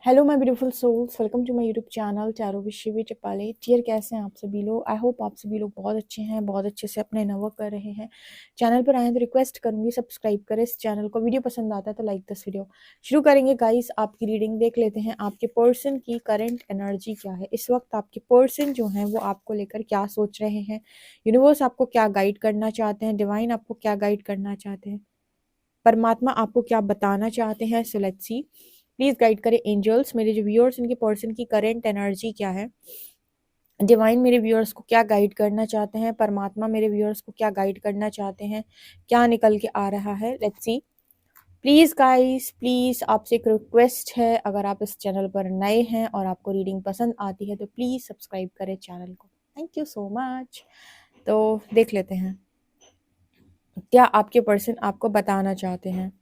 Hello my beautiful souls, welcome to my YouTube channel tarot with Shivi Chapale. Dear, कैसे हैं आप सभी लोग? आई होप आप सभी लोग बहुत अच्छे हैं, बहुत अच्छे से अपने इनर वर्क कर रहे हैं। चैनल पर आए तो रिक्वेस्ट करूंगी सब्सक्राइब करें इस चैनल को। वीडियो पसंद आता है तो लाइक दिस वीडियो। शुरू करेंगे गाइस, आपकी रीडिंग देख लेते हैं। आपके पर्सन की करंट एनर्जी क्या है इस वक्त? आपके पर्सन जो है वो आपको लेकर क्या सोच रहे हैं? यूनिवर्स आपको क्या गाइड करना चाहते हैं? डिवाइन आपको क्या गाइड करना चाहते हैं? परमात्मा आपको क्या बताना चाहते हैं? So let's see. Please guide करें एंजल्स, मेरे जो व्यूअर्स उनके पर्सन की करंट एनर्जी क्या है। डिवाइन मेरे व्यूअर्स को क्या गाइड करना चाहते हैं? परमात्मा मेरे व्यूअर्स को क्या गाइड करना चाहते हैं? क्या निकल के आ रहा है? Let's see. Please guys, please आपसे एक रिक्वेस्ट है, अगर आप इस चैनल पर नए हैं और आपको रीडिंग पसंद आती है तो प्लीज सब्सक्राइब करें चैनल को। Thank you so much. तो देख लेते हैं क्या आपके पर्सन आपको बताना चाहते हैं।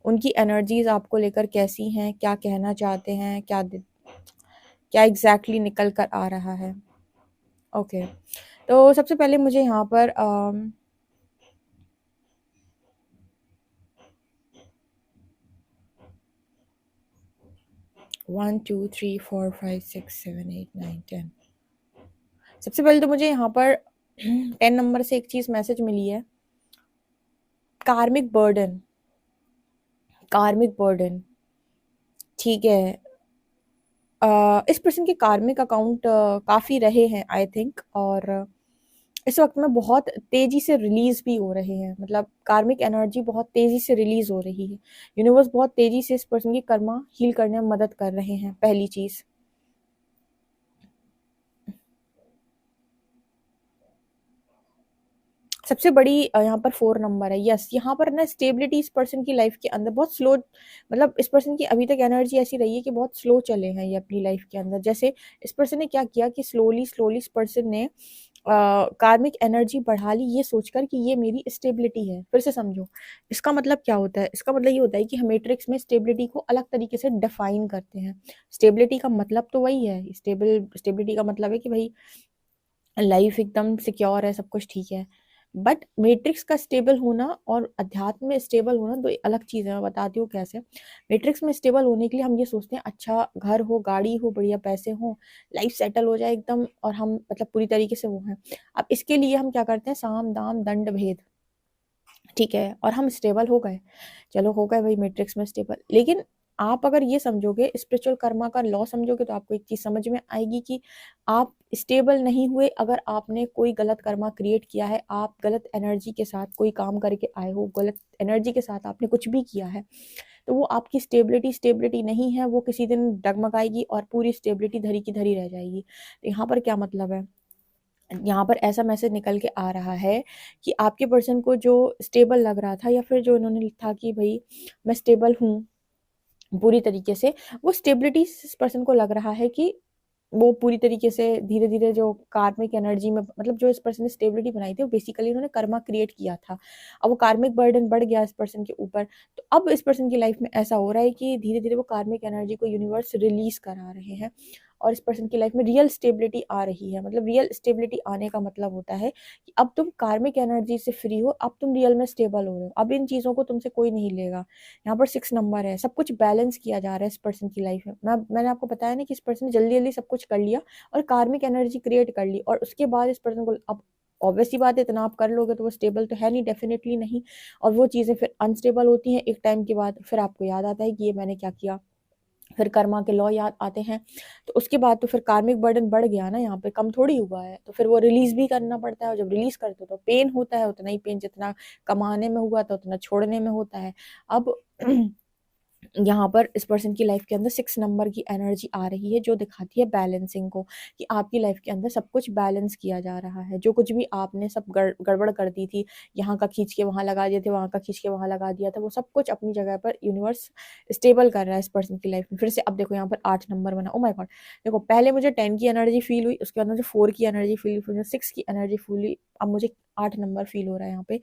उनकी एनर्जीज आपको लेकर कैसी हैं? क्या कहना चाहते हैं? क्या एग्जैक्टली निकल कर आ रहा है? ओके, तो सबसे पहले मुझे यहाँ पर 1 2 3 4 5 6 7 8 9 10। सबसे पहले तो मुझे यहाँ पर 10 नंबर से एक चीज मैसेज मिली है। कार्मिक बर्डन, कार्मिक बर्डन। ठीक है। इस पर्सन के कार्मिक अकाउंट काफ़ी रहे हैं आई थिंक, और इस वक्त में बहुत तेजी से रिलीज भी हो रहे हैं। मतलब कार्मिक एनर्जी बहुत तेजी से रिलीज हो रही है। यूनिवर्स बहुत तेजी से इस पर्सन की कर्मा हील करने में मदद कर रहे हैं। पहली चीज, सबसे बड़ी यहाँ पर 4 नंबर है। यस, यहाँ पर ना स्टेबिलिटी इस पर्सन की लाइफ के अंदर बहुत स्लो, मतलब इस पर्सन की अभी तक एनर्जी ऐसी रही है कि बहुत स्लो चले हैं ये अपनी लाइफ के अंदर। जैसे इस पर्सन ने क्या किया कि स्लोली स्लोली इस पर्सन ने कार्मिक एनर्जी बढ़ा ली, ये सोचकर कि ये मेरी स्टेबिलिटी है। फिर से समझो, इसका मतलब क्या होता है? इसका मतलब ये होता है कि हम मैट्रिक्स में स्टेबिलिटी को अलग तरीके से डिफाइन करते हैं। स्टेबिलिटी का मतलब तो वही है, स्टेबिलिटी का मतलब है कि भाई लाइफ एकदम सिक्योर है, सब कुछ ठीक है। बट मैट्रिक्स का स्टेबल होना और अध्यात्म में स्टेबल होना दो अलग चीज़ है। मैं बताती हूँ कैसे। मैट्रिक्स में स्टेबल होने के लिए हम ये सोचते हैं अच्छा घर हो, गाड़ी हो, बढ़िया पैसे हो, लाइफ सेटल हो जाए एकदम, और हम मतलब पूरी तरीके से वो हैं। अब इसके लिए हम क्या करते हैं? साम दाम दंड भेद, ठीक है, और हम स्टेबल हो गए। चलो हो गए भाई मैट्रिक्स में स्टेबल। लेकिन आप अगर ये समझोगे, स्पिरिचुअल कर्मा का लॉ समझोगे, तो आपको एक चीज समझ में आएगी कि आप स्टेबल नहीं हुए। अगर आपने कोई गलत कर्मा क्रिएट किया है, आप गलत एनर्जी के साथ कोई काम करके आए हो, गलत एनर्जी के साथ आपने कुछ भी किया है, तो वो आपकी स्टेबिलिटी स्टेबिलिटी नहीं है। वो किसी दिन डगमगाएगी और पूरी स्टेबिलिटी धरी की धरी रह जाएगी। तो यहाँ पर क्या मतलब है? यहाँ पर ऐसा मैसेज निकल के आ रहा है कि आपके पर्सन को जो स्टेबल लग रहा था, या फिर जो उन्होंने लिखा कि भाई मैं स्टेबल हूँ पूरी तरीके से, वो स्टेबिलिटी इस पर्सन को लग रहा है कि वो पूरी तरीके से धीरे धीरे जो कार्मिक एनर्जी में, मतलब जो इस पर्सन ने स्टेबिलिटी बनाई थी, वो बेसिकली उन्होंने कर्मा क्रिएट किया था। अब वो कार्मिक बर्डन बढ़ गया इस पर्सन के ऊपर। तो अब इस पर्सन की लाइफ में ऐसा हो रहा है कि धीरे धीरे वो कार्मिक एनर्जी को यूनिवर्स रिलीज करा रहे हैं, और इस पर्सन की लाइफ में रियल स्टेबिलिटी आ रही है। मतलब रियल स्टेबिलिटी आने का मतलब होता है कि अब तुम कार्मिक एनर्जी से फ्री हो, अब तुम रियल में स्टेबल हो रहे हो। अब इन चीज़ों को तुमसे कोई नहीं लेगा। यहाँ पर 6 नंबर है, सब कुछ बैलेंस किया जा रहा है इस पर्सन की लाइफ में। मैंने आपको बताया ना कि इस पर्सन ने जल्दी जल्दी सब कुछ कर लिया और कार्मिक एनर्जी क्रिएट कर ली, और उसके बाद इस पर्सन को अब ऑब्वियसली बात है, इतना आप कर लोगे तो वो स्टेबल तो है नहीं, डेफिनेटली नहीं। और वो चीज़ें फिर अनस्टेबल होती हैं एक टाइम के बाद। फिर आपको याद आता है कि ये मैंने क्या किया, फिर कर्मा के लॉ याद आते हैं। तो उसके बाद तो फिर कार्मिक बर्डन बढ़ गया ना, यहाँ पे कम थोड़ी हुआ है। तो फिर वो रिलीज भी करना पड़ता है, और जब रिलीज करते हो तो पेन होता है, उतना ही पेन जितना कमाने में हुआ था उतना छोड़ने में होता है। अब यहाँ पर इस पर्सन की लाइफ के अंदर 6 नंबर की एनर्जी आ रही है, जो दिखाती है बैलेंसिंग को, कि आपकी लाइफ के अंदर सब कुछ बैलेंस किया जा रहा है। जो कुछ भी आपने सब गड़बड़ कर दी थी, यहाँ का खींच के वहां लगा दिए थे, वहां का खींच के वहां लगा दिया था, वो सब कुछ अपनी जगह पर यूनिवर्स स्टेबल कर रहा है इस पर्सन की लाइफ में फिर से। अब देखो यहाँ पर 8 नंबर बना। ओ माय गॉड, देखो पहले मुझे 10 की एनर्जी फील हुई, उसके बाद मुझे 4 की एनर्जी फील हुई, फिर 6 की एनर्जी फील हुई, अब मुझे 8 नंबर फील हो रहा है यहाँ पे।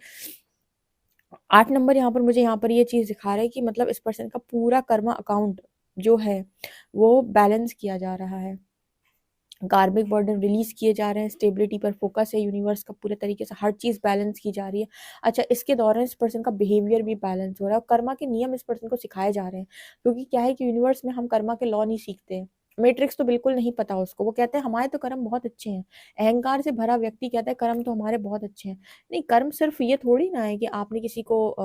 8 नंबर यहाँ पर मुझे, यहाँ पर ये चीज़ दिखा रहा है कि मतलब इस पर्सन का पूरा कर्मा अकाउंट जो है वो बैलेंस किया जा रहा है। कार्मिक बर्डन रिलीज किए जा रहे हैं, स्टेबिलिटी पर फोकस है यूनिवर्स का पूरे तरीके से, हर चीज़ बैलेंस की जा रही है। अच्छा, इसके दौरान इस पर्सन का बिहेवियर भी बैलेंस हो रहा है और कर्मा के नियम इस पर्सन को सिखाए जा रहे हैं, क्योंकि क्या है कि यूनिवर्स में हम कर्मा के लॉ नहीं सीखते हैं। मैट्रिक्स तो बिल्कुल नहीं पता उसको, वो कहते हैं हमारे तो कर्म बहुत अच्छे हैं। अहंकार से भरा व्यक्ति कहता है कर्म तो हमारे बहुत अच्छे हैं। नहीं, कर्म सिर्फ ये थोड़ी ना है कि आपने किसी को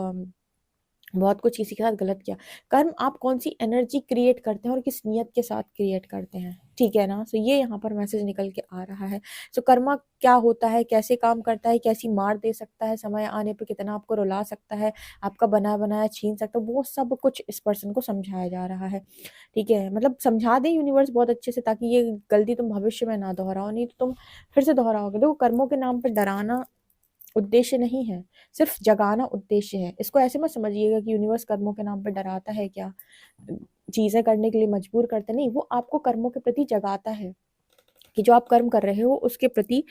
बहुत कुछ किसी के साथ गलत किया। कर्म आप कौन सी एनर्जी क्रिएट करते हैं और किस नियत के साथ क्रिएट करते हैं, ठीक है ना। सो ये यहाँ पर मैसेज निकल के आ रहा है। सो कर्मा क्या होता है, कैसे काम करता है, कैसी मार दे सकता है, समय आने पर कितना आपको रुला सकता है, आपका बना बनाया छीन सकता है, वो सब कुछ इस पर्सन को समझाया जा रहा है। ठीक है, मतलब समझा दे यूनिवर्स बहुत अच्छे से, ताकि ये गलती तुम भविष्य में ना दोहराओ, नहीं तो तुम फिर से दोहराओगे। देखो, कर्मों के नाम पर डराना उद्देश्य नहीं है, सिर्फ जगाना उद्देश्य है। इसको ऐसे मत समझिएगा कि यूनिवर्स कर्मों के नाम पे डराता है, क्या चीजें करने के लिए मजबूर करता, नहीं, वो आपको कर्मों के प्रति जगाता है कि जो आप कर्म कर रहे हो उसके प्रति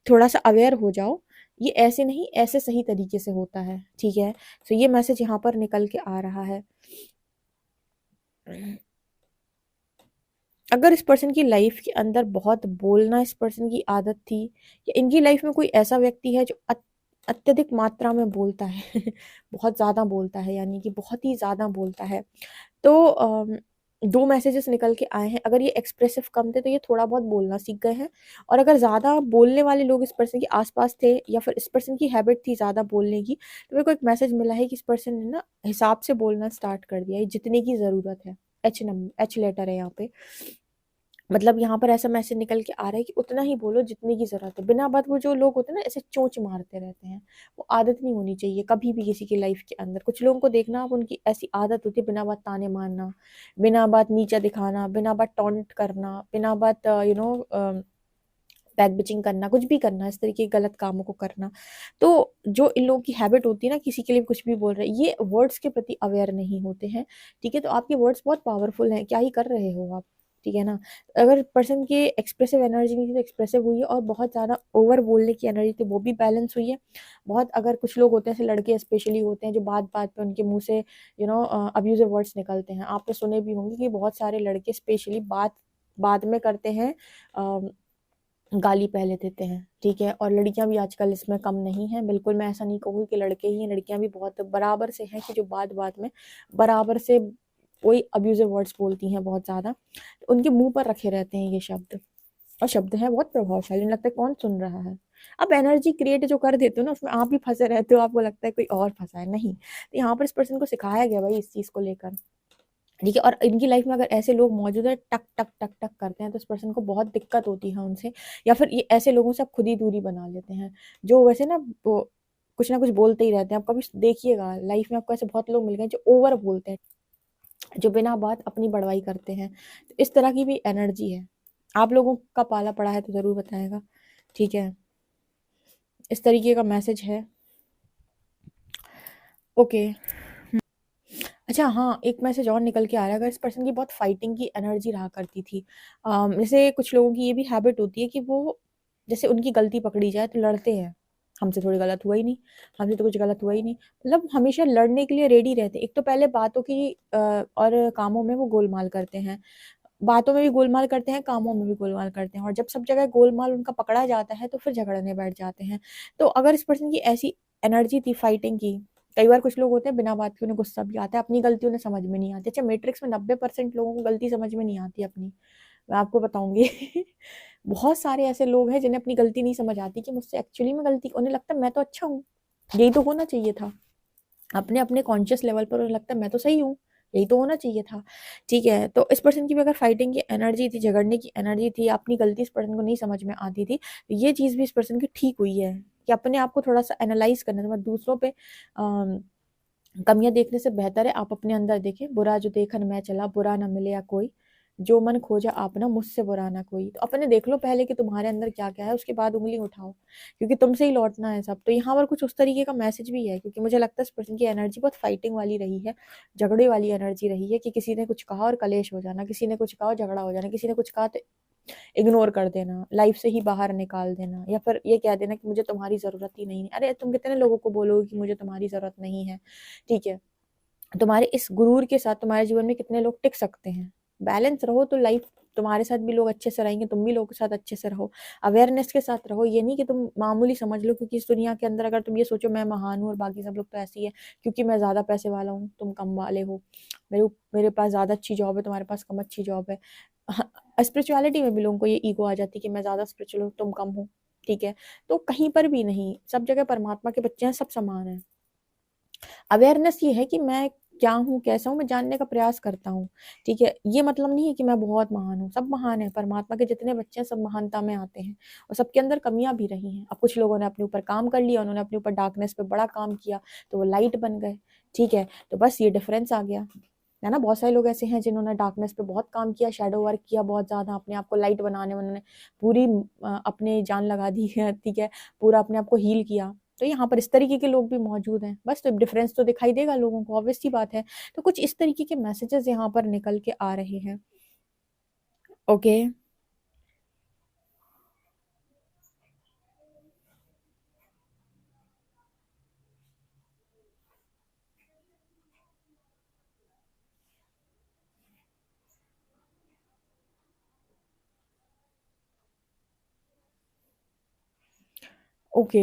थोड़ा सा अवेयर हो जाओ। ये ऐसे नहीं, ऐसे सही तरीके से होता है, ठीक है। तो ये मैसेज यहाँ पर निकल के आ रहा है। अगर इस पर्सन की लाइफ के अंदर बहुत बोलना इस पर्सन की आदत थी, या इनकी लाइफ में कोई ऐसा व्यक्ति है जो अत्यधिक मात्रा में बोलता है बहुत ज़्यादा बोलता है, यानी कि बहुत ही ज़्यादा बोलता है, तो दो मैसेजेस निकल के आए हैं। अगर ये एक्सप्रेसिव कम थे तो ये थोड़ा बहुत बोलना सीख गए हैं, और अगर ज़्यादा बोलने वाले लोग इस पर्सन के आसपास थे, या फिर इस पर्सन की हैबिट थी ज़्यादा बोलने की, तो मेरे को एक मैसेज मिला है कि इस पर्सन ने ना हिसाब से बोलना स्टार्ट कर दिया है, जितने की ज़रूरत है। एच लेटर है यहाँ पे, मतलब यहाँ पर ऐसा मैसेज निकल के आ रहा है कि उतना ही बोलो जितने की जरूरत है। बिना बात वो जो लोग होते हैं ना ऐसे चोंच मारते रहते हैं, वो आदत नहीं होनी चाहिए कभी भी किसी की लाइफ के अंदर। कुछ लोगों को देखना आप, उनकी ऐसी आदत होती है बिना बात ताने मारना, बिना बात नीचा दिखाना, बिना बात टॉन्ट करना, बिना बात बैक बिचिंग करना, कुछ भी करना, इस तरीके के गलत कामों को करना। तो जो इन लोगों की हैबिट होती है ना, किसी के लिए कुछ भी बोल रहे हैं, ये वर्ड्स के प्रति अवेयर नहीं होते हैं, ठीक है। तो आपके वर्ड्स बहुत पावरफुल हैं, क्या ही कर रहे हो आप, ठीक है ना। अगर पर्सन के एक्सप्रेसिव एनर्जी नहीं थी तो एक्सप्रेसिव हुई है, और बहुत ज़्यादा ओवर बोलने की एनर्जी थी वो भी बैलेंस हुई है। बहुत, अगर कुछ लोग होते हैं, ऐसे लड़के स्पेशली होते हैं जो बात बात पे उनके मुंह से अब्यूजिव वर्ड्स निकलते हैं, आपने सुने भी होंगे कि बहुत सारे लड़के स्पेशली बात बाद में करते हैं, गाली पहले देते हैं, ठीक है। और लड़कियां भी आजकल इसमें कम नहीं हैं, बिल्कुल मैं ऐसा नहीं कहूँगी कि लड़के ही हैं, लड़कियां भी बहुत बराबर से हैं कि जो बात बात में बराबर से कोई अब्यूजिव वर्ड्स बोलती हैं बहुत ज़्यादा, तो उनके मुंह पर रखे रहते हैं ये शब्द, और शब्द है बहुत प्रभावशाली, नहीं लगता है कौन सुन रहा है। आप एनर्जी क्रिएट जो कर देते हो ना, उसमें आप भी फंसे रहते हो, आपको लगता है कोई और फंसा है, नहीं। तो यहाँ पर इस पर्सन को सिखाया गया भाई इस चीज़ को लेकर, ठीक है। और इनकी लाइफ में अगर ऐसे लोग मौजूद है, टक टक टक टक करते हैं, तो इस पर्सन को बहुत दिक्कत होती है उनसे, या फिर ये ऐसे लोगों से आप खुद ही दूरी बना लेते हैं, जो वैसे वो कुछ ना कुछ बोलते ही रहते हैं। आप कभी देखिएगा लाइफ में आपको ऐसे बहुत लोग मिल गए जो ओवर बोलते हैं, जो बिना बात अपनी बड़वाई करते हैं, तो इस तरह की भी एनर्जी है। आप लोगों का पाला पड़ा है तो ज़रूर बताएगा, ठीक है। इस तरीके का मैसेज है, ओके। अच्छा हाँ, एक मैसेज और निकल के आ रहा है। अगर इस पर्सन की बहुत फाइटिंग की एनर्जी रहा करती थी, जैसे कुछ लोगों की ये भी हैबिट होती है कि वो, जैसे उनकी गलती पकड़ी जाए तो लड़ते हैं, हमसे थोड़ी गलत हुआ ही नहीं, हमसे तो कुछ गलत हुआ ही नहीं, मतलब हमेशा लड़ने के लिए रेडी रहते हैं। एक तो पहले बातों की और कामों में वो गोलमाल करते हैं, बातों में भी गोलमाल करते हैं, कामों में भी गोलमाल करते हैं, और जब सब जगह गोलमाल उनका पकड़ा जाता है तो फिर झगड़ने बैठ जाते हैं। तो अगर इस पर्सन की ऐसी एनर्जी थी फाइटिंग की, कई बार कुछ लोग होते हैं बिना बात के उन्हें गुस्सा भी आता है, अपनी गलती उन्हें समझ में नहीं आती। अच्छा, मैट्रिक्स में 90% लोगों को गलती समझ में नहीं आती अपनी, मैं आपको बताऊंगी बहुत सारे ऐसे लोग हैं जिन्हें अपनी गलती नहीं समझ आती कि मुझसे एक्चुअली में गलती, उन्हें लगता है मैं तो अच्छा हूँ, यही तो होना चाहिए था। अपने अपने कॉन्शियस लेवल पर उन्हें लगता है मैं तो सही हूँ, यही तो होना चाहिए था, ठीक है। तो इस पर्सन की भी अगर फाइटिंग की एनर्जी थी, झगड़ने की एनर्जी थी, अपनी गलती इस पर्सन को नहीं समझ में आती थी, तो ये चीज़ भी इस पर्सन की ठीक हुई है कि अपने आप को थोड़ा सा एनालाइज करना, मतलब दूसरों पे कमियां देखने से बेहतर है आप अपने अंदर देखें। बुरा जो देखन मैं चला, बुरा ना मिले या कोई, जो मन खोजा आपना, मुझसे बुरा ना कोई। तो अपने देख लो पहले कि तुम्हारे अंदर क्या क्या है, उसके बाद उंगली उठाओ, क्योंकि तुमसे ही लौटना है सब। तो यहाँ पर कुछ उस तरीके का मैसेज भी है, क्योंकि मुझे लगता है इस पर्सन की एनर्जी बहुत फाइटिंग वाली रही है, झगड़े वाली एनर्जी रही है, कि किसी ने कुछ कहा और कलेश हो जाना, किसी ने कुछ कहा और झगड़ा हो जाना, किसी ने कुछ कहा तो इग्नोर कर देना, लाइफ से ही बाहर निकाल देना, या फिर ये कह देना कि मुझे तुम्हारी ज़रूरत ही नहीं है। अरे तुम कितने लोगों को बोलोगे कि मुझे तुम्हारी ज़रूरत नहीं है, ठीक है। तुम्हारे इस गुरूर के साथ तुम्हारे जीवन में कितने लोग टिक सकते हैं। बैलेंस रहो तो लाइफ तुम्हारे साथ भी लोग अच्छे से रहेंगे, तुम भी लोगों के साथ अच्छे से रहो, अवेयरनेस के साथ रहो। ये नहीं कि तुम मामूली समझ लो, क्योंकि इस दुनिया के अंदर अगर तुम ये सोचो मैं महान हूँ और बाकी सब लोग तो ऐसे ही है क्योंकि मैं ज़्यादा पैसे वाला हूँ, तुम कम वाले हो, मेरे पास ज़्यादा अच्छी जॉब है, तुम्हारे पास कम अच्छी जॉब है। स्पिरिचुअलिटी में भी लोगों को ये ईगो आ जाती है कि मैं ज़्यादा स्पिरिचुअल हूँ, तुम कम हो, ठीक है। तो कहीं पर भी नहीं, सब जगह परमात्मा के बच्चे हैं, सब समान हैं। अवेयरनेस ये है कि मैं क्या हूँ, कैसा हूँ, मैं जानने का प्रयास करता हूँ, ठीक है। ये मतलब नहीं है कि मैं बहुत महान हूँ, सब महान है, परमात्मा के जितने बच्चे हैं सब महानता में आते हैं और सबके अंदर कमियां भी रही हैं। अब कुछ लोगों ने अपने ऊपर काम कर लिया, उन्होंने अपने ऊपर डार्कनेस पे बड़ा काम किया तो वो लाइट बन गए, ठीक है। तो बस ये डिफरेंस आ गया है ना। बहुत सारे लोग ऐसे हैं जिन्होंने डार्कनेस पे बहुत काम किया, शैडो वर्क किया बहुत ज्यादा, अपने आप को लाइट बनाने में उन्होंने पूरी अपने जान लगा दी है, ठीक है, पूरा अपने आप को हील किया। तो यहाँ पर इस तरीके के लोग भी मौजूद हैं, बस तो डिफरेंस तो दिखाई देगा लोगों को, ऑब्वियस सी बात है। तो कुछ इस तरीके के मैसेजेस यहाँ पर निकल के आ रहे हैं। Okay, okay.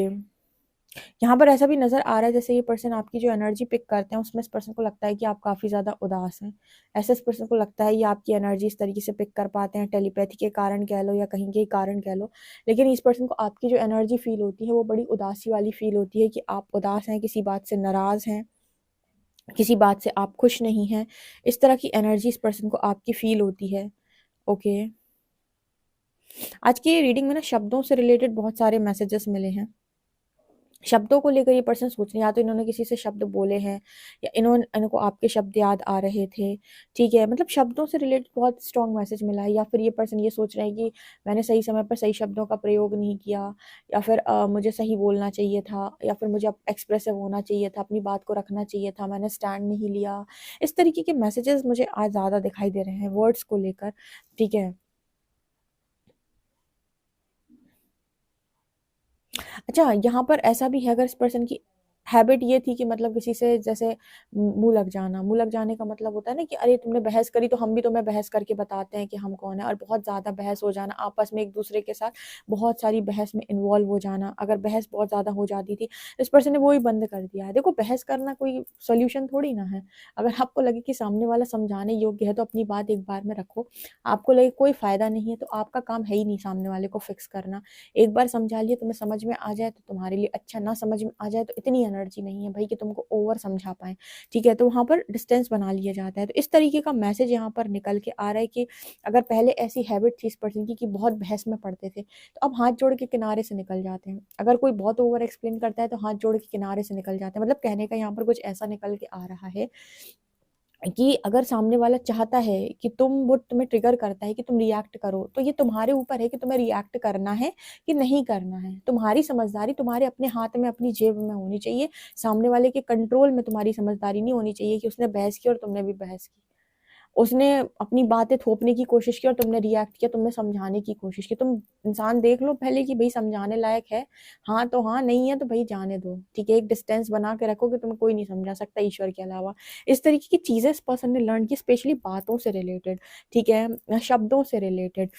यहाँ पर ऐसा भी नजर आ रहा है जैसे ये पर्सन आपकी जो एनर्जी पिक करते हैं उसमें इस पर्सन को लगता है कि आप काफी ज्यादा उदास हैं। ऐसे इस पर्सन को लगता है ये आपकी एनर्जी इस तरीके से पिक कर पाते हैं, टेलीपैथी के कारण कह लो या कहीं के कारण कह लो। लेकिन इस पर्सन को आपकी जो एनर्जी फील होती है वो बड़ी उदासी वाली फील होती है कि आप उदास हैं, किसी बात से नाराज हैं, किसी बात से आप खुश नहीं हैं। इस तरह की एनर्जी इस पर्सन को आपकी फील होती है। ओके, आज की रीडिंग में ना शब्दों से रिलेटेड बहुत सारे मैसेजेस मिले हैं। शब्दों को लेकर ये पर्सन सोच रहे हैं, या तो इन्होंने किसी से शब्द बोले हैं या इनको आपके शब्द याद आ रहे थे, ठीक है। मतलब शब्दों से रिलेटेड बहुत स्ट्रॉन्ग मैसेज मिला है, या फिर ये पर्सन ये सोच रहे हैं कि मैंने सही समय पर सही शब्दों का प्रयोग नहीं किया, या फिर मुझे सही बोलना चाहिए था, या फिर मुझे एक्सप्रेसिव होना चाहिए था, अपनी बात को रखना चाहिए था, मैंने स्टैंड नहीं लिया। इस तरीके के मैसेजेस मुझे आज ज़्यादा दिखाई दे रहे हैं वर्ड्स को लेकर, ठीक है। अच्छा, यहाँ पर ऐसा भी है, अगर इस पर्सन की हैबिट ये थी कि मतलब किसी से जैसे मुंह लग जाना, मुंह लग जाने का मतलब होता है ना कि अरे तुमने बहस करी तो हम भी तुम्हें बहस करके बताते हैं कि हम कौन है, और बहुत ज्यादा बहस हो जाना आपस में, एक दूसरे के साथ बहुत सारी बहस में इन्वॉल्व हो जाना। अगर बहस बहुत ज्यादा हो जाती थी तो इस पर्सन ने वो ही बंद कर दिया है। देखो, बहस करना कोई सोल्यूशन थोड़ी ना है। अगर आपको लगे कि सामने वाला समझाने योग्य है तो अपनी बात एक बार में रखो। आपको लगे कोई फायदा नहीं है तो आपका काम है ही नहीं सामने वाले को फिक्स करना। एक बार समझा लिए, तुम्हें समझ में आ जाए तो तुम्हारे लिए अच्छा, ना समझ में आ जाए तो इतनी एनर्जी नहीं है भाई कि तुमको ओवर समझा पाए, ठीक है। तो वहां पर डिस्टेंस बना लिया जाता है। तो इस तरीके का मैसेज यहाँ पर निकल के आ रहा है कि अगर पहले ऐसी हैबिट थी इस पर्सन की कि बहुत बहस में पड़ते थे, तो अब हाथ जोड़ के किनारे से निकल जाते हैं। अगर कोई बहुत ओवर एक्सप्लेन करता है तो हाथ जोड़ के किनारे से निकल जाते हैं। मतलब कहने का यहाँ पर कुछ ऐसा निकल के आ रहा है कि अगर सामने वाला चाहता है कि वो तुम्हें ट्रिगर करता है कि तुम रिएक्ट करो, तो ये तुम्हारे ऊपर है कि तुम्हें रिएक्ट करना है कि नहीं करना है। तुम्हारी समझदारी तुम्हारे अपने हाथ में, अपनी जेब में होनी चाहिए। सामने वाले के कंट्रोल में तुम्हारी समझदारी नहीं होनी चाहिए कि उसने बहस की और तुमने भी बहस की, उसने अपनी बातें थोपने की कोशिश की और तुमने रिएक्ट किया, तुमने समझाने की कोशिश की। तुम इंसान देख लो पहले कि भाई समझाने लायक है, हाँ तो हाँ, नहीं है तो भाई जाने दो, ठीक है। एक डिस्टेंस बना के रखो कि तुम्हें कोई नहीं समझा सकता ईश्वर के अलावा। इस तरीके की चीजें इस पर्सन ने लर्न की, स्पेशली बातों से रिलेटेड, ठीक है, शब्दों से रिलेटेड।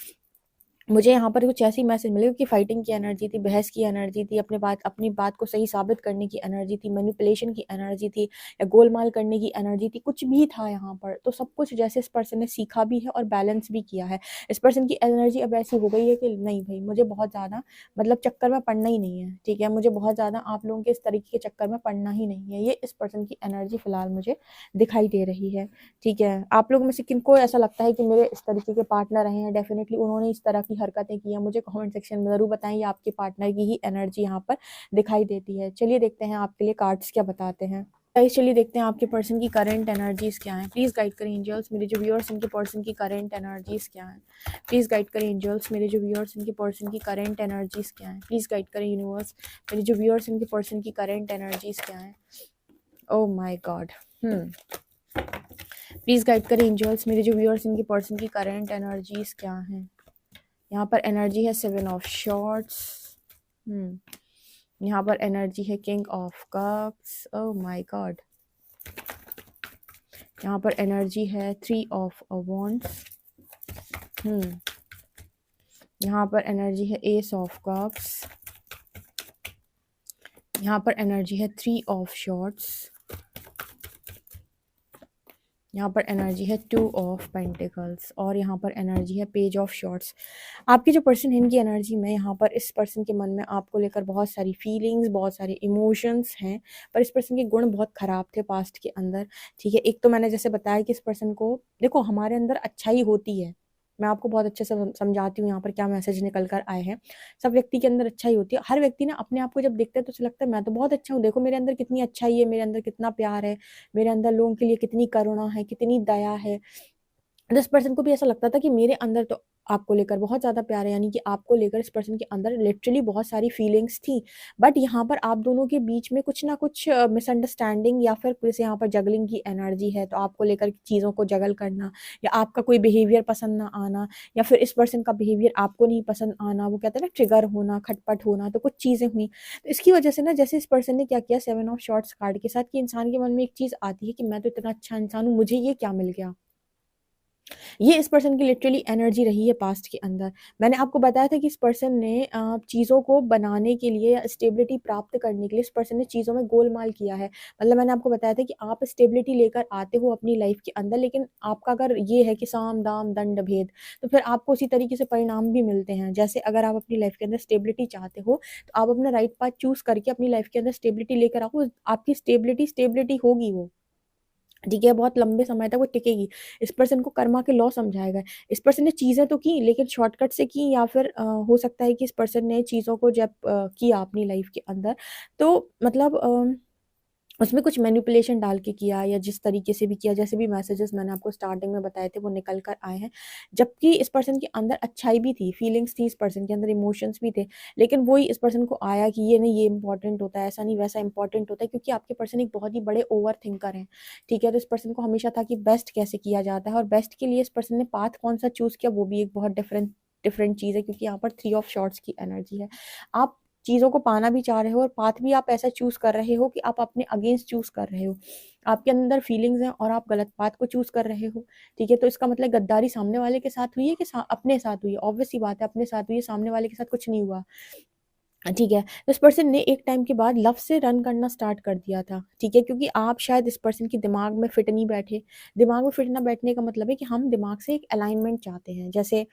मुझे यहाँ पर कुछ ऐसी मैसेज मिले कि फाइटिंग की एनर्जी थी, बहस की एनर्जी थी, अपनी बात को सही साबित करने की एनर्जी थी, मैनिपुलेशन की एनर्जी थी, या गोलमाल करने की एनर्जी थी, कुछ भी था यहाँ पर। तो सब कुछ जैसे इस पर्सन ने सीखा भी है और बैलेंस भी किया है। इस पर्सन की एनर्जी अब ऐसी हो गई है कि नहीं भाई, मुझे बहुत ज्यादा मतलब चक्कर में पड़ना ही नहीं है, ठीक है। मुझे बहुत ज्यादा आप लोगों के इस तरीके के चक्कर में पड़ना ही नहीं है। ये इस पर्सन की एनर्जी फिलहाल मुझे दिखाई दे रही है, ठीक है। आप लोगों में से किनको ऐसा लगता है कि मेरे इस तरीके के पार्टनर रहे हैं, डेफिनेटली उन्होंने इस तरह की हरकतें की हैं, मुझे कमेंट सेक्शन में जरूर बताएं। ये आपके पार्टनर की ही एनर्जी यहाँ पर दिखाई देती है। चलिए देखते हैं आपके लिए कार्ड्स क्या बताते हैं। गाइस चलिए देखते हैं आपके पर्सन की करंट एनर्जीज क्या है। प्लीज गाइड करें एंजल्स, मेरे जो व्यूअर्स इनके पर्सन की करंट एनर्जीज क्या है। प्लीज गाइड करें एंजल्स, मेरे जो व्यूअर्स इनके पर्सन की करंट एनर्जीज क्या है। प्लीज गाइड करें यूनिवर्स, मेरे जो व्यूअर्स इनके पर्सन की करंट एनर्जीज क्या है। Oh my God, please guide करें एंजल्स, मेरे जो व्यूअर्स इनके पर्सन की करंट एनर्जीज क्या हैं। यहाँ पर एनर्जी है 7 ऑफ शॉर्ट्स, यहाँ पर एनर्जी है king of cups, oh my God. यहाँ पर एनर्जी है 3 ऑफ वॉन्ड्स, यहाँ पर एनर्जी है एस ऑफ कप्स, यहाँ पर एनर्जी है 3 ऑफ शॉर्ट्स, यहाँ पर एनर्जी है 2 ऑफ पेंटिकल्स और यहाँ पर एनर्जी है पेज ऑफ शॉर्ट्स। आपके जो पर्सन है इनकी एनर्जी में यहाँ पर इस पर्सन के मन में आपको लेकर बहुत सारी फीलिंग्स, बहुत सारे इमोशंस हैं, पर इस पर्सन के गुण बहुत ख़राब थे पास्ट के अंदर। ठीक है, एक तो मैंने जैसे बताया कि इस पर्सन को देखो हमारे अंदर अच्छाई होती है, मैं आपको बहुत अच्छे से समझाती हूँ यहाँ पर क्या मैसेज निकल कर आए हैं। सब व्यक्ति के अंदर अच्छाई होती है, हर व्यक्ति ना अपने आप को जब देखता है तो उसे लगता है मैं तो बहुत अच्छा हूँ, देखो मेरे अंदर कितनी अच्छाई है, मेरे अंदर कितना प्यार है, मेरे अंदर लोगों के लिए कितनी करुणा है, कितनी दया है। जिस पर्सन को भी ऐसा लगता था कि मेरे अंदर तो आपको लेकर बहुत ज़्यादा प्यार है, यानी कि आपको लेकर इस पर्सन के अंदर लिटरली बहुत सारी फीलिंग्स थी, बट यहाँ पर आप दोनों के बीच में कुछ ना कुछ मिसअंडरस्टैंडिंग या फिर जैसे यहाँ पर जगलिंग की एनर्जी है, तो आपको लेकर चीज़ों को जगल करना या आपका कोई बिहेवियर पसंद ना आना या फिर इस पर्सन का बिहेवियर आपको नहीं पसंद आना, वो कहते हैं ना ट्रिगर होना, खटपट होना, तो कुछ चीज़ें हुई। तो इसकी वजह से ना जैसे इस पर्सन ने क्या किया 7 ऑफ शॉर्ट्स कार्ड के साथ, कि इंसान के मन में एक चीज़ आती है कि मैं तो इतना अच्छा इंसान हूँ, मुझे ये क्या मिल गया। ये इस पर्सन की लिटरली एनर्जी रही है पास्ट के अंदर। मैंने आपको बताया था कि इस पर्सन ने चीज़ों को बनाने के लिए या स्टेबिलिटी प्राप्त करने के लिए इस पर्सन ने चीज़ों में गोलमाल किया है। मतलब मैंने आपको बताया था कि आप स्टेबिलिटी लेकर आते हो अपनी लाइफ के अंदर, लेकिन आपका अगर ये है कि साम, दाम, दंड, भेद, तो फिर आपको उसी तरीके से परिणाम भी मिलते हैं। जैसे अगर आप अपनी लाइफ के अंदर स्टेबिलिटी चाहते हो, तो आप अपना राइट पाथ चूज़ करके अपनी लाइफ के अंदर स्टेबिलिटी लेकर आओ, आपकी स्टेबिलिटी होगी वो। ठीक है, बहुत लंबे समय तक वो टिकेगी। इस पर्सन को कर्मा के लॉ समझाएगा। इस पर्सन ने चीज़ें तो की लेकिन शॉर्टकट से की, या फिर हो सकता है कि इस पर्सन ने चीज़ों को जब किया अपनी लाइफ के अंदर, तो मतलब उसमें कुछ मैनिपुलेशन डाल के किया या जिस तरीके से भी किया, जैसे भी मैसेजेस मैंने आपको स्टार्टिंग में बताए थे वो निकल कर आए हैं। जबकि इस पर्सन के अंदर अच्छाई भी थी, फीलिंग्स थी, इस पर्सन के अंदर इमोशंस भी थे, लेकिन वही इस पर्सन को आया कि ये नहीं, ये इंपॉर्टेंट होता है, ऐसा नहीं वैसा इंपॉर्टेंट होता है, क्योंकि आपके पर्सन एक बहुत ही बड़े ओवर थिंकर हैं। ठीक है, तो इस पर्सन को हमेशा था कि बेस्ट कैसे किया जाता है, और बेस्ट के लिए इस पर्सन ने पाथ कौन सा चूज़ किया वो भी एक बहुत डिफरेंट डिफरेंट चीज़ है, क्योंकि यहाँ पर 3 ऑफ शॉर्ट्स की एनर्जी है। आप चीज़ों को पाना भी चाह रहे हो और पाथ भी आप ऐसा चूज़ कर रहे हो कि आप अपने अगेंस्ट चूज़ कर रहे हो। आपके अंदर फीलिंग्स हैं और आप गलत पाथ को चूज़ कर रहे हो। ठीक है, तो इसका मतलब गद्दारी सामने वाले के साथ हुई है कि अपने साथ हुई है? ऑब्वियस सी बात है, अपने साथ हुई है, सामने वाले के साथ कुछ नहीं हुआ। ठीक है, तो इस पर्सन ने एक टाइम के बाद लव से रन करना स्टार्ट कर दिया था। ठीक है, क्योंकि आप शायद इस पर्सन के दिमाग में फिट नहीं बैठे। दिमाग में फिट ना बैठने का मतलब है कि हम दिमाग से एक अलाइनमेंट चाहते हैं। जैसे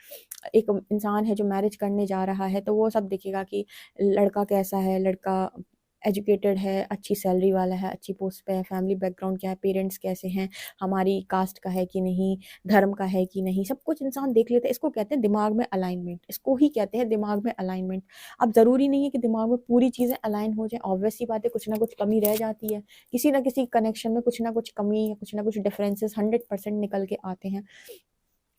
एक इंसान है जो मैरिज करने जा रहा है, तो वो सब देखेगा कि लड़का कैसा है, लड़का एजुकेटेड है, अच्छी सैलरी वाला है, अच्छी पोस्ट पे है, फैमिली बैकग्राउंड क्या है, पेरेंट्स कैसे हैं, हमारी कास्ट का है कि नहीं, धर्म का है कि नहीं, सब कुछ इंसान देख लेता है। इसको कहते हैं दिमाग में अलाइनमेंट, इसको ही कहते हैं दिमाग में अलाइनमेंट। अब ज़रूरी नहीं है कि दिमाग में पूरी चीज़ें अलाइन हो जाए, ऑब्वियस सी बात है कुछ ना कुछ कमी रह जाती है, किसी ना किसी कनेक्शन में कुछ ना कुछ कमी या कुछ ना कुछ डिफरेंसेस 100% निकल के आते हैं।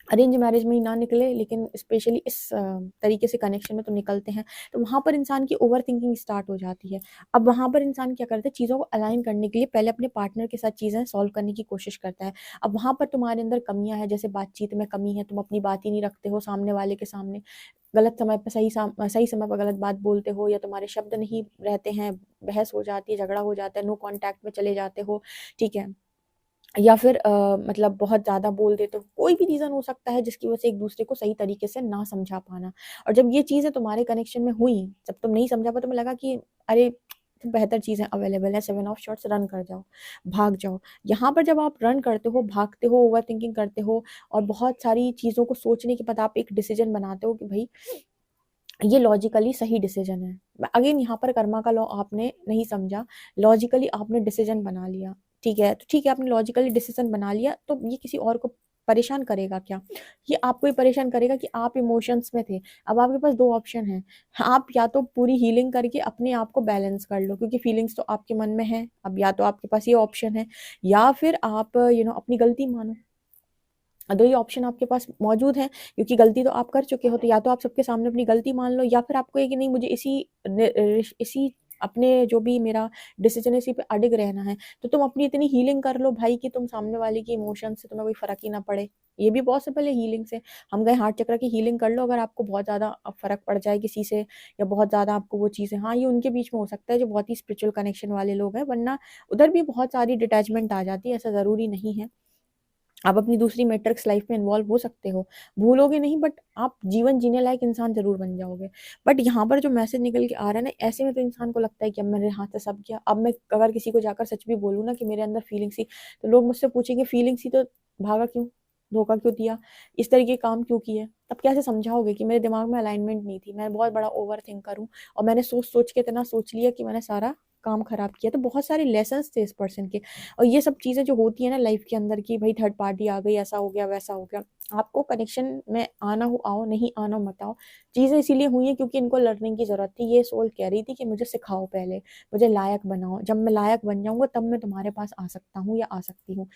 अरेंज मैरिज में ही ना निकले, लेकिन स्पेशली इस तरीके से कनेक्शन में तो निकलते हैं। तो वहाँ पर इंसान की ओवर थिंकिंग स्टार्ट हो जाती है। अब वहाँ पर इंसान क्या करता है, चीज़ों को अलाइन करने के लिए पहले अपने पार्टनर के साथ चीज़ें सॉल्व करने की कोशिश करता है। अब वहाँ पर तुम्हारे अंदर कमियाँ हैं, जैसे बातचीत में कमी है, तुम अपनी बात ही नहीं रखते हो सामने वाले के सामने, गलत समय पे सही समय पर गलत बात बोलते हो, या तुम्हारे शब्द नहीं रहते हैं, बहस हो जाती है, झगड़ा हो जाता है, नो कॉन्टैक्ट में चले जाते हो। ठीक है, या फिर मतलब बहुत ज़्यादा बोल देते हो, कोई भी रीज़न हो सकता है जिसकी वजह से एक दूसरे को सही तरीके से ना समझा पाना। और जब ये चीज़ें तुम्हारे कनेक्शन में हुई, जब तुम नहीं समझा पाए, तुम्हें लगा कि अरे बेहतर चीज़ें अवेलेबल है, 7 ऑफ शॉट्स, रन कर जाओ, भाग जाओ। यहाँ पर जब आप रन करते हो, भागते हो, ओवर थिंकिंग करते हो और बहुत सारी चीज़ों को सोचने के बाद आप एक डिसीजन बनाते हो कि भाई ये लॉजिकली सही डिसीजन है। अगेन यहाँ पर कर्मा का लॉ आपने नहीं समझा, लॉजिकली आपने डिसीजन बना लिया। ठीक है, तो ठीक है, आपने लॉजिकली डिसीजन बना लिया, तो ये किसी और को परेशान करेगा क्या? ये आपको ही परेशान करेगा कि आप इमोशंस में थे। अब आपके पास 2 ऑप्शन हैं, आप या तो पूरी हीलिंग करके अपने आप को बैलेंस कर लो, क्योंकि फीलिंग्स तो आपके मन में हैं। अब या तो आपके पास ये ऑप्शन है, या फिर आप अपनी गलती मानो। 2 ही ऑप्शन आपके पास मौजूद हैं, क्योंकि गलती तो आप कर चुके हो, तो या तो आप सबके सामने अपनी गलती मान लो, या फिर आपको ये कि नहीं, मुझे इसी अपने जो भी मेरा डिसीजन है इसी पे अडिग रहना है। तो तुम अपनी इतनी हीलिंग कर लो भाई कि तुम सामने वाले की इमोशन से तुम्हें कोई फ़र्क ही ना पड़े। ये भी पॉसिबल है हीलिंग से। हम गए हार्ट चक्र की हीलिंग कर लो, अगर आपको बहुत ज़्यादा फ़र्क पड़ जाए किसी से, या बहुत ज़्यादा आपको वो चीज़ें, हाँ, ये उनके बीच में हो सकता है जो बहुत ही स्पिरिचुअल कनेक्शन वाले लोग हैं, वरना उधर भी बहुत सारी डिटैचमेंट आ जाती है, ऐसा ज़रूरी नहीं है। आप अपनी दूसरी मैट्रिक्स लाइफ में इन्वॉल्व हो सकते हो, भूलोगे नहीं बट आप जीवन जीने लायक इंसान ज़रूर बन जाओगे। बट यहाँ पर जो मैसेज निकल के आ रहा है ना, ऐसे में तो इंसान को लगता है कि अब मेरे हाथ से सब गया। अब मैं अगर किसी को जाकर सच भी बोलूँ ना कि मेरे अंदर फीलिंग्स थी, तो लोग मुझसे पूछेंगे फीलिंग्स थी तो भागा क्यों? धोखा क्यों दिया? इस तरह के काम क्यों किए? तब कैसे समझाओगे कि मेरे दिमाग में अलाइनमेंट नहीं थी, मैं बहुत बड़ा ओवरथिंकर हूँ और मैंने सोच-सोच के इतना सोच लिया कि मैंने सारा काम खराब किया। तो बहुत सारे लेसन्स थे इस पर्सन के। और ये सब चीज़ें जो होती है ना लाइफ के अंदर की, भाई थर्ड पार्टी आ गई, ऐसा हो गया वैसा हो गया, आपको कनेक्शन में आना हो आओ, नहीं आना हो मत आओ। चीज़ें इसीलिए हुई हैं क्योंकि इनको लर्निंग की ज़रूरत थी। ये सोल कह रही थी कि मुझे सिखाओ पहले, मुझे लायक बनाओ, जब मैं लायक बन जाऊंगा तब मैं तुम्हारे पास आ सकता हूँ या आ सकती हूँ।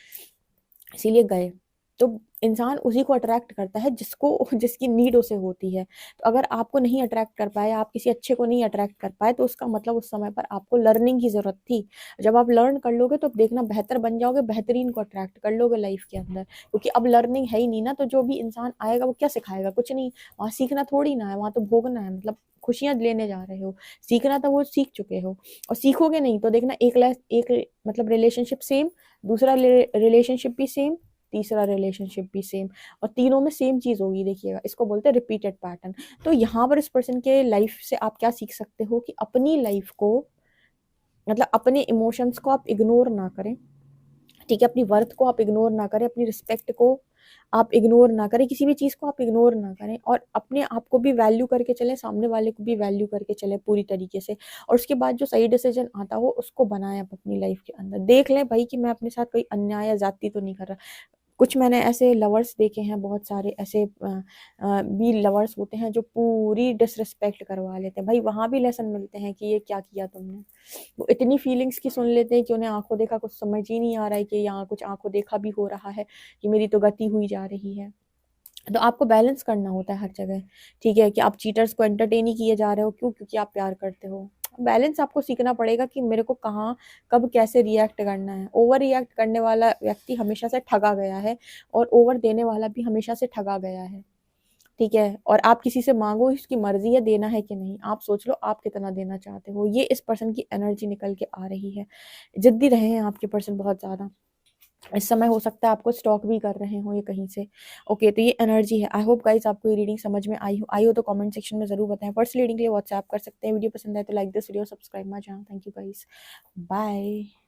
इसीलिए गए। तो इंसान उसी को अट्रैक्ट करता है जिसको जिसकी नीड उसे होती है। तो अगर आपको नहीं अट्रैक्ट कर पाए, आप किसी अच्छे को नहीं अट्रैक्ट कर पाए, तो उसका मतलब उस समय पर आपको लर्निंग की ज़रूरत थी। जब आप लर्न कर लोगे तो देखना बेहतर बन जाओगे, बेहतरीन को अट्रैक्ट कर लोगे लाइफ के अंदर। क्योंकि अब लर्निंग है ही नहीं ना, तो जो भी इंसान आएगा वो क्या सिखाएगा? कुछ नहीं। वहाँ सीखना थोड़ी ना है, वहाँ तो भोगना है, मतलब खुशियाँ लेने जा रहे हो। सीखना तो वो सीख चुके हो, और सीखोगे नहीं तो देखना एक मतलब रिलेशनशिप सेम, दूसरा रिलेशनशिप भी सेम, तीसरा रिलेशनशिप भी सेम, और तीनों में सेम चीज होगी। देखिएगा, इसको बोलते हैं रिपीटेड पैटर्न। तो यहाँ पर इस पर्सन के लाइफ से आप क्या सीख सकते हो कि अपनी लाइफ को, मतलब अपने इमोशंस को आप इग्नोर ना करें। ठीक है, अपनी वर्थ को आप इग्नोर ना करें, अपनी रिस्पेक्ट को आप इग्नोर ना करें, किसी भी चीज़ को आप इग्नोर ना करें, और अपने आप को भी वैल्यू करके चलें, सामने वाले को भी वैल्यू करके चलें पूरी तरीके से। और उसके बाद जो सही डिसीजन आता हो उसको बनाएं आप अपनी लाइफ के अंदर। देख लें भाई कि मैं अपने साथ कोई अन्याय या जाति तो नहीं कर रहा। कुछ मैंने ऐसे लवर्स देखे हैं, बहुत सारे ऐसे भी लवर्स होते हैं जो पूरी डिसरिस्पेक्ट करवा लेते हैं। भाई वहाँ भी लेसन मिलते हैं कि ये क्या किया तुमने। वो इतनी फीलिंग्स की सुन लेते हैं कि उन्हें आंखों देखा कुछ समझ ही नहीं आ रहा है कि यहाँ कुछ आंखों देखा भी हो रहा है, कि मेरी तो गति हुई जा रही है। तो आपको बैलेंस करना होता है हर जगह। ठीक है, कि आप चीटर्स को एंटरटेन ही किए जा रहे हो, क्यों? क्योंकि आप प्यार करते हो। बैलेंस आपको सीखना पड़ेगा कि मेरे को कहाँ कब कैसे रिएक्ट करना है। ओवर रिएक्ट करने वाला व्यक्ति हमेशा से ठगा गया है, और ओवर देने वाला भी हमेशा से ठगा गया है। ठीक है, और आप किसी से मांगो, इसकी मर्जी है देना है कि नहीं, आप सोच लो आप कितना देना चाहते हो। ये इस पर्सन की एनर्जी निकल के आ रही है। जिद्दी रहे हैं आपके पर्सन बहुत ज्यादा। इस समय हो सकता है आपको स्टॉक भी कर रहे हो ये कहीं से। ओके, तो ये एनर्जी है। आई होप गाइस आपको ये रीडिंग समझ में आई हो तो कमेंट सेक्शन में जरूर बताएं। पर्सनल रीडिंग के लिए व्हाट्सएप कर सकते हैं। वीडियो पसंद आए तो like this video, subscribe my channel. Thank you guys, bye.